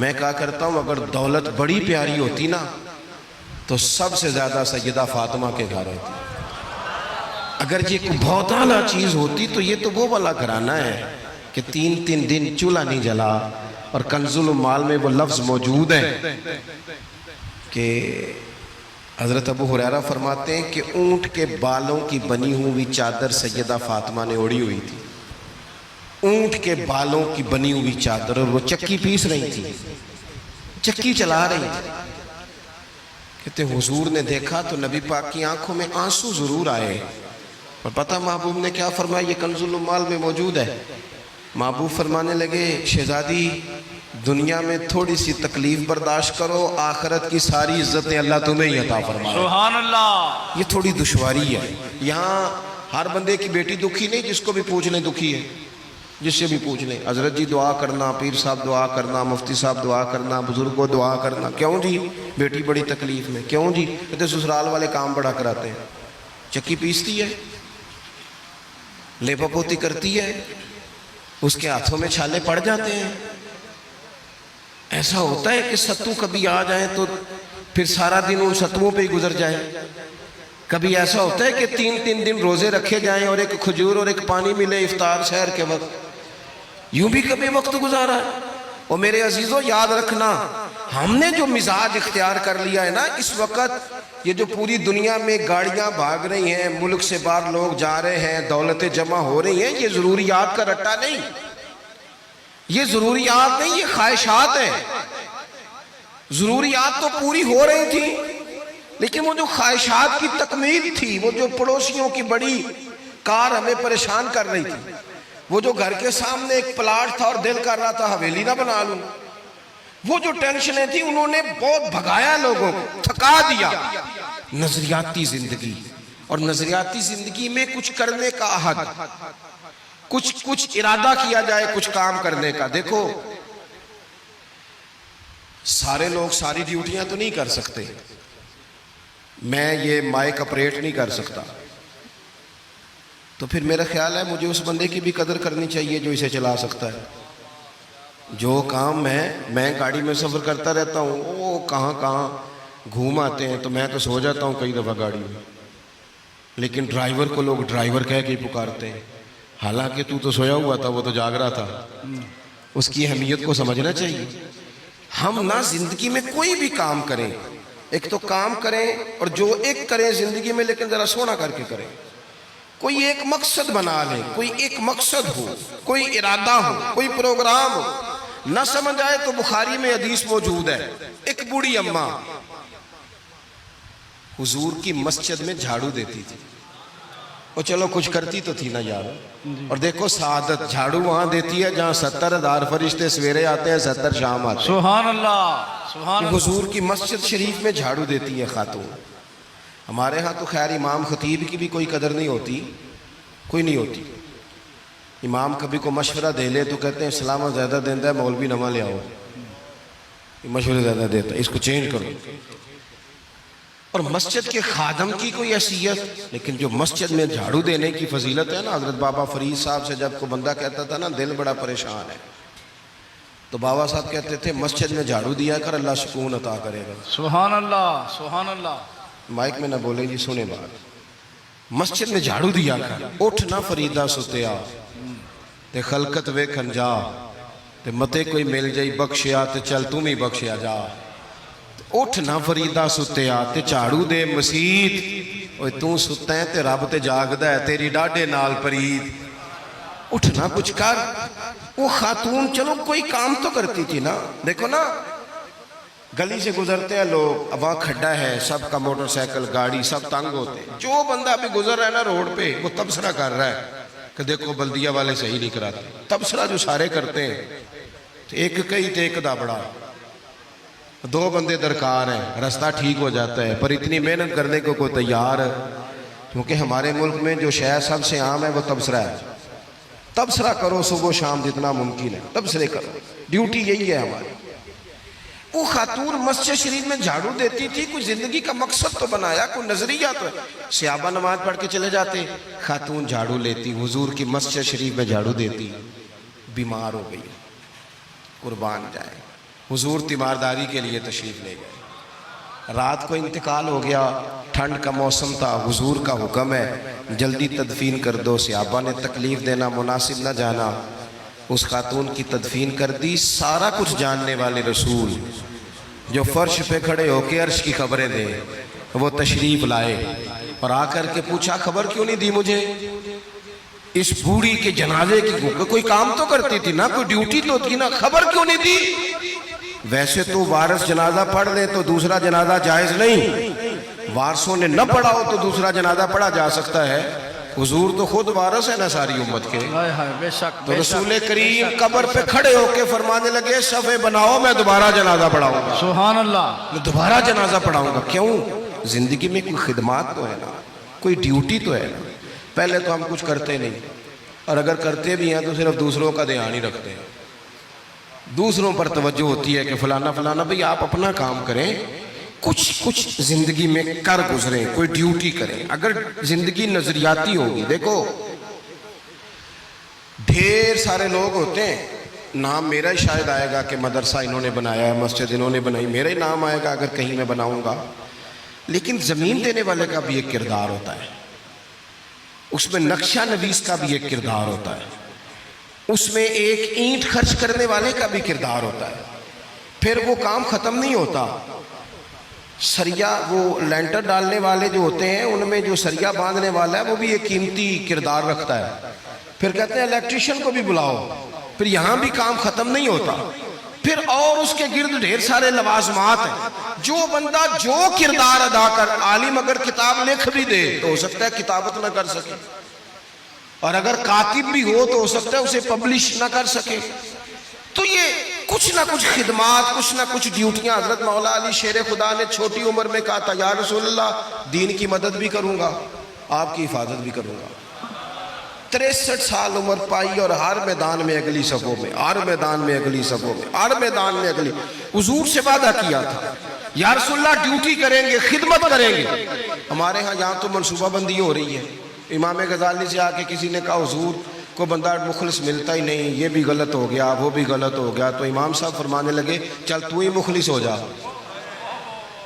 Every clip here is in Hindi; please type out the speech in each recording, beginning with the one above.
मैं कहा करता हूँ अगर दौलत बड़ी प्यारी होती ना तो सबसे ज़्यादा सैयदा फातिमा के घर होती। अगर ये बहुत आला चीज़ होती तो ये तो वो वाला घराना है कि 3-3 दिन चूल्हा नहीं जला। और कंजुल माल में वो लफ्ज़ मौजूद है कि हज़रत अबू हुरैरा फरमाते हैं कि ऊँट के बालों की बनी हुई चादर सैयदा फातिमा ने ओढ़ी हुई थी। ऊँट के बालों की बनी हुई चादर, और वो चक्की पीस रही थी, चक्की चला रही थी। कहते हुजूर ने देखा तो नबी पाक की आंखों में आंसू जरूर आए। और पता महबूब ने क्या फरमाया, ये कंजुल माल में मौजूद है। महबूब फरमाने लगे, शहजादी दुनिया में थोड़ी सी तकलीफ बर्दाश्त करो, आखिरत की सारी इज्जतें अल्लाह तुम्हें ही अता फरमाए। सुभान अल्लाह। ये थोड़ी दुश्वारी है। यहाँ हर बंदे की बेटी दुखी नहीं, जिसको भी पूछ लें दुखी है, जिससे भी पूछ लें। हजरत जी दुआ करना, पीर साहब दुआ करना, मुफ्ती साहब दुआ करना, बुजुर्गों दुआ करना। क्यों जी? बेटी बड़ी तकलीफ में। क्यों जी? कहते ससुराल वाले काम बड़ा कराते हैं, चक्की पीसती है, लेपा पोती करती है, उसके हाथों में छाले पड़ जाते हैं। ऐसा होता है कि सत्तू कभी आ जाए तो फिर सारा दिन उन सत्तुओं पे ही गुजर जाए। कभी ऐसा होता है कि 3-3 दिन रोजे रखे जाएं और एक खजूर और एक पानी मिले इफ्तार शहर के वक्त। यूं भी कभी वक्त गुजारा है। और मेरे अजीजों याद रखना, हमने जो मिजाज इख्तियार कर लिया है ना इस वक्त, ये जो पूरी दुनिया में गाड़ियां भाग रही हैं, मुल्क से बाहर लोग जा रहे हैं, दौलतें जमा हो रही हैं, ये जरूरियात का रट्टा नहीं, ये जरूरियात नहीं, ये ख्वाहिशात है। जरूरियात तो पूरी हो रही थी, लेकिन वो जो ख्वाहिशात की तकमील थी, वो जो पड़ोसियों की बड़ी कार हमें परेशान कर रही थी, वो जो घर के सामने एक प्लाट था और दिल कर रहा था हवेली ना बना लूं, वो जो टेंशनें थी, उन्होंने बहुत भगाया लोगों को, थका दिया। नजरियाती जिंदगी, और नजरियाती जिंदगी में कुछ करने का अहद, कुछ इरादा किया जाए कुछ काम करने का। देखो सारे लोग सारी ड्यूटियां तो नहीं कर सकते। मैं ये माइक ऑपरेट नहीं कर सकता, तो फिर मेरा ख्याल है मुझे उस बंदे की भी कदर करनी चाहिए जो इसे चला सकता है। जो काम मैं गाड़ी में सफ़र करता रहता हूँ, वो कहाँ घूम आते हैं, तो मैं तो सो जाता हूँ कई दफ़ा गाड़ी में, लेकिन ड्राइवर को लोग ड्राइवर कह के पुकारते हैं। हालांकि तू तो सोया हुआ था, वो तो जाग रहा था। उसकी अहमियत को समझना चाहिए। हम ना जिंदगी में कोई भी काम करें, एक तो काम करें, और जो एक करें जिंदगी में, लेकिन ज़रा सोना करके करें। कोई एक मकसद बना ले, कोई एक मकसद हो, कोई इरादा हो, कोई प्रोग्राम हो। न समझ आए तो बुखारी में हदीस मौजूद है, एक बूढ़ी अम्मा हुजूर की मस्जिद में झाड़ू देती थी। और चलो कुछ करती तो थी ना यार। और देखो सादत, झाड़ू वहां देती है जहां 70,000 फरिश्ते सवेरे आते हैं, 70 शाम आते हैं। सुभान अल्लाह, सुभान अल्लाह। हुजूर की मस्जिद शरीफ में झाड़ू देती है खातून। हमारे यहाँ तो खैर इमाम खतीब की भी कोई कदर नहीं होती, कोई नहीं होती। इमाम कभी को मशवरा दे ले तो कहते हैं सलामा ज़्यादा देता है, मौलवी नमा ले आओ, मशवरे ज़्यादा देता है, इसको चेंज करो। और मस्जिद के खादम की कोई हैसियत, लेकिन जो मस्जिद में झाड़ू देने की फजीलत है ना, हजरत बाबा फरीद साहब से जब को बंदा कहता था ना दिल बड़ा परेशान है, तो बाबा साहब कहते थे मस्जिद में झाड़ू दिया कर, अल्लाह सुकून अता करेगा। सुभान अल्लाह, सुभान अल्लाह। माइक में ना बोले जी, सुने बात। मस्जिद में झाड़ू दिया कर, उठ ना फरीदा सुतिया ते खलकत वेखन जा, ते मते कोई मिल जाई बख्शिया ते चल तू ही बख्शिया जा। उठ ना फरीदा सुतिया ते झाड़ू दे मसीत, ओए तू सुता है ते रब ते जागदा है, तेरी डाढे नाल परीत। उठ ना कुछ कर। वो खातून चलो कोई काम तो करती थी ना। देखो ना गली से गुजरते हैं लोग, अब वहाँ खड्डा है, सबका मोटरसाइकिल गाड़ी सब तंग होते हैं। जो बंदा अभी गुजर रहा है ना रोड पे, वो तबसरा कर रहा है कि देखो बल्दिया वाले सही नहीं कराते। तबसरा जो सारे करते हैं, तो एक कई तो एक दा बड़ा, 2 बंदे दरकार हैं, रास्ता ठीक हो जाता है। पर इतनी मेहनत करने को कोई तैयार, क्योंकि हमारे मुल्क में जो शहर सबसे आम है वो तबसरा है। तबसरा करो सुबह शाम जितना मुमकिन है, तबसरे करो, ड्यूटी यही है हमारी। वो खातून मस्जिद शरीफ में झाड़ू देती थी, कोई जिंदगी का मकसद तो बनाया, कोई नजरिया तो है। सहाबा नमाज पढ़ के चले जाते, खातून झाड़ू लेती, हुजूर की मस्जिद शरीफ में झाड़ू देती। बीमार हो गई, कुर्बान जाए, हुजूर तीमारदारी के लिए तशरीफ़ ले गए। रात को इंतकाल हो गया, ठंड का मौसम था, हुजूर का हुक्म है जल्दी तदफीन कर दो। सहाबा ने तकलीफ़ देना मुनासिब न जाना, उस खातून की तदफीन कर दी। सारा कुछ जानने वाले रसूल जो फर्श पे खड़े होके अर्श की खबरें दे, वो तशरीफ़ लाए और आकर के पूछा खबर क्यों नहीं दी मुझे? इस बूढ़ी के जनाजे की कोई काम तो करती थी ना, कोई ड्यूटी तो थी ना, खबर क्यों नहीं दी? वैसे तो वारिस जनाजा पढ़ ले तो दूसरा जनाजा जायज नहीं, वारसों ने न पढ़ा हो तो दूसरा जनाजा पढ़ा जा सकता है। हुजूर तो खुद वारिस है ना सारी उम्मत के। बेशक, तो रसूल करीम कब्र पे खड़े होके फरमाने लगे सफ़े बनाओ, मैं दोबारा जनाजा पढ़ाऊंगा। सुभान अल्लाह। मैं दोबारा जनाजा पढ़ाऊंगा। क्यों? जिंदगी में कोई खिदमत तो है ना, कोई ड्यूटी तो है ना। पहले तो हम कुछ करते नहीं, और अगर करते भी हैं तो सिर्फ दूसरों का ध्यान ही रखते हैं। दूसरों पर तवज्जो होती है कि फलाना फलाना। भाई आप अपना काम करें, कुछ कुछ जिंदगी में कर गुजरें, कोई ड्यूटी करें। अगर जिंदगी नजरियाती होगी, देखो ढेर सारे लोग होते हैं, नाम मेरा ही शायद आएगा कि मदरसा इन्होंने बनाया है, मस्जिद इन्होंने बनाई, मेरा ही नाम आएगा अगर कहीं मैं बनाऊंगा। लेकिन ज़मीन देने वाले का भी एक किरदार होता है, उसमें नक्शा नवीस का भी एक किरदार होता है, उसमें एक ईंट खर्च करने वाले का भी किरदार होता है। फिर वो काम ख़त्म नहीं होता। सरिया, वो लेंटर डालने वाले जो होते हैं, उनमें जो सरिया बांधने वाला है वो भी एक कीमती किरदार रखता है। फिर कहते हैं इलेक्ट्रिशियन को भी बुलाओ, फिर यहाँ भी काम ख़त्म नहीं होता। फिर और उसके गिर्द ढेर सारे लवाजमात हैं। जो बंदा जो किरदार अदा कर, आलिम अगर किताब लिख भी दे तो हो सकता है किताबत ना कर सके, और अगर कातिब भी हो तो हो सकता है उसे पब्लिश ना कर सके। तो ये कुछ ना कुछ खिदमात, कुछ ना कुछ ड्यूटियां। हजरत मौला अली शेर खुदा ने छोटी उम्र में कहा था, या रसूलल्लाह दीन की मदद भी करूंगा, आपकी हिफाजत भी करूंगा। 63 साल उम्र पाई और हर मैदान में अगली सफ़ों में, हर मैदान में अगली सफ़ों में, हर मैदान में अगली। हुजूर से वादा किया था, या रसूलल्लाह ड्यूटी करेंगे, खिदमत करेंगे। हमारे यहाँ तो मनसूबाबंदी हो रही है। इमाम गजाली से आके किसी ने कहा हुजूर को बंदा मुखलिस मिलता ही नहीं, ये भी गलत हो गया, वो भी गलत हो गया। तो इमाम साहब फरमाने लगे चल तू ही मुखलिस हो जा,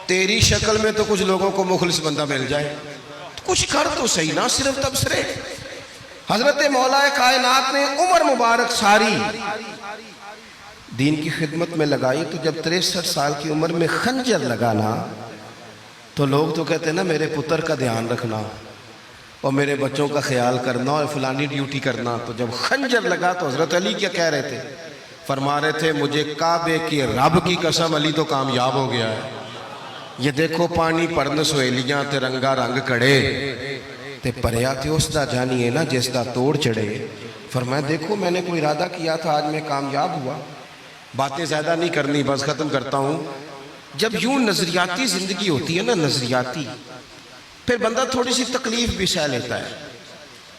तेरी शक्ल में तो कुछ लोगों को मुखलिस बंदा मिल जाए, तो कुछ कर तो सही ना, सिर्फ तबसरे। हजरत मौला कायनात ने उम्र मुबारक सारी दीन की खिदमत में लगाई। तो जब 63 साल की उम्र में खंजर लगाना, तो लोग तो कहते हैं ना मेरे पुत्र का ध्यान रखना और मेरे बच्चों का ख्याल करना और फलानी ड्यूटी करना। तो जब खंजर लगा तो हजरत अली क्या कह रहे थे? फरमा रहे थे मुझे काबे की रब की कसम, अली तो कामयाब हो गया है। ये देखो पानी परन सहेलियां ते रंगा रंग कड़े ते परया थे उसदा जानिए ना जिसदा तोड़ चढ़े। फरमाया देखो मैंने कोई इरादा किया था, आज मैं कामयाब हुआ। बातें ज़्यादा नहीं करनी, बस ख़त्म करता हूँ। जब यूं नज़रियाती ज़िंदगी होती है ना, नज़रियाती, फिर बंदा थोड़ी सी तकलीफ भी सह लेता है।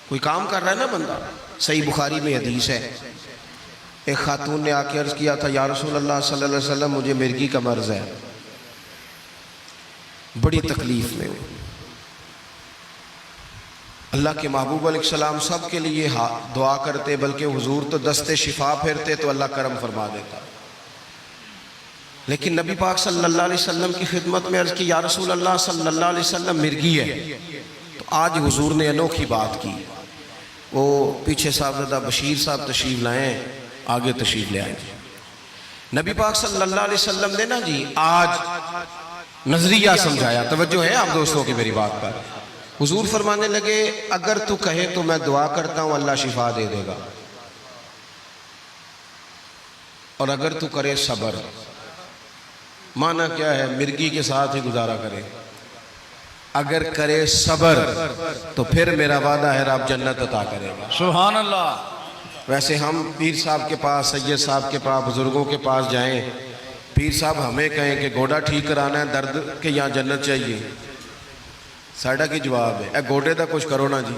कोई काम कर रहा है ना बंदा, सही बुखारी में हदीस है, एक खातून ने आके अर्ज़ किया था या रसूल अल्लाह सल्लल्लाहु अलैहि वसल्लम मुझे मिर्गी का मर्ज़ है, बड़ी तकलीफ में हूँ। अल्लाह के महबूब अलैहिस्सलाम सब के लिए दुआ करते, बल्कि हुजूर तो दस्ते शिफा फेरते तो अल्लाह करम फरमा देता। लेकिन नबी पाक सल्लल्लाहु अलैहि वसल्लम की खिदमत में अर्ज़ की या रसूल अल्लाह सल्लल्लाहु अलैहि वसल्लम मिर्गी है। तो आज हुजूर ने अनोखी बात की। वो पीछे साहबजादा बशीर साहब तशरीफ़ लाए, आगे तशरीफ़ ले आए। नबी पाक सल्लल्लाहु अलैहि वसल्लम ने ना जी आज नज़रिया समझाया। तवज्जो है आप दोस्तों की मेरी बात पर? हुजूर फरमाने लगे अगर तू कहे तो मैं दुआ करता हूँ अल्लाह शिफा दे देगा, और अगर तू करे सब्र। माना क्या है? मिर्गी के साथ ही गुजारा करे। अगर करे सब्र तो फिर मेरा वादा है रब जन्नत अता करेगा। सुभान अल्लाह। वैसे हम पीर साहब के पास, सैयद साहब के पास, बुजुर्गों के पास जाएं, पीर साहब हमें कहें कि गोडा ठीक कराना है, दर्द के यहाँ जन्नत चाहिए, साढ़ा की जवाब है गोडे का कुछ करो ना जी,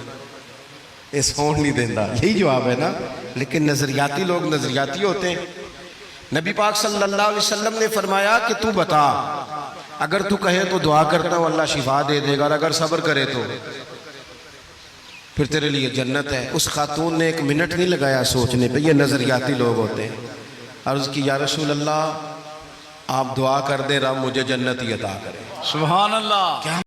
ये सौन नहीं देता, यही जवाब है ना। लेकिन नज़रियाती लोग नज़रियाती होते हैं। नबी पाक सल्लल्लाहु अलैहि वसल्लम ने फरमाया कि तू बता, अगर तू कहे तो दुआ करता हूँ अल्लाह शिफा दे देगा, और अगर सब्र करे तो फिर तेरे लिए जन्नत है। उस खातून ने एक मिनट नहीं लगाया सोचने पे, ये नज़रियाती लोग होते हैं। अर्ज़ की या रसूल अल्लाह आप दुआ कर दे रब मुझे जन्नती अता करे। सुभान अल्लाह। क्या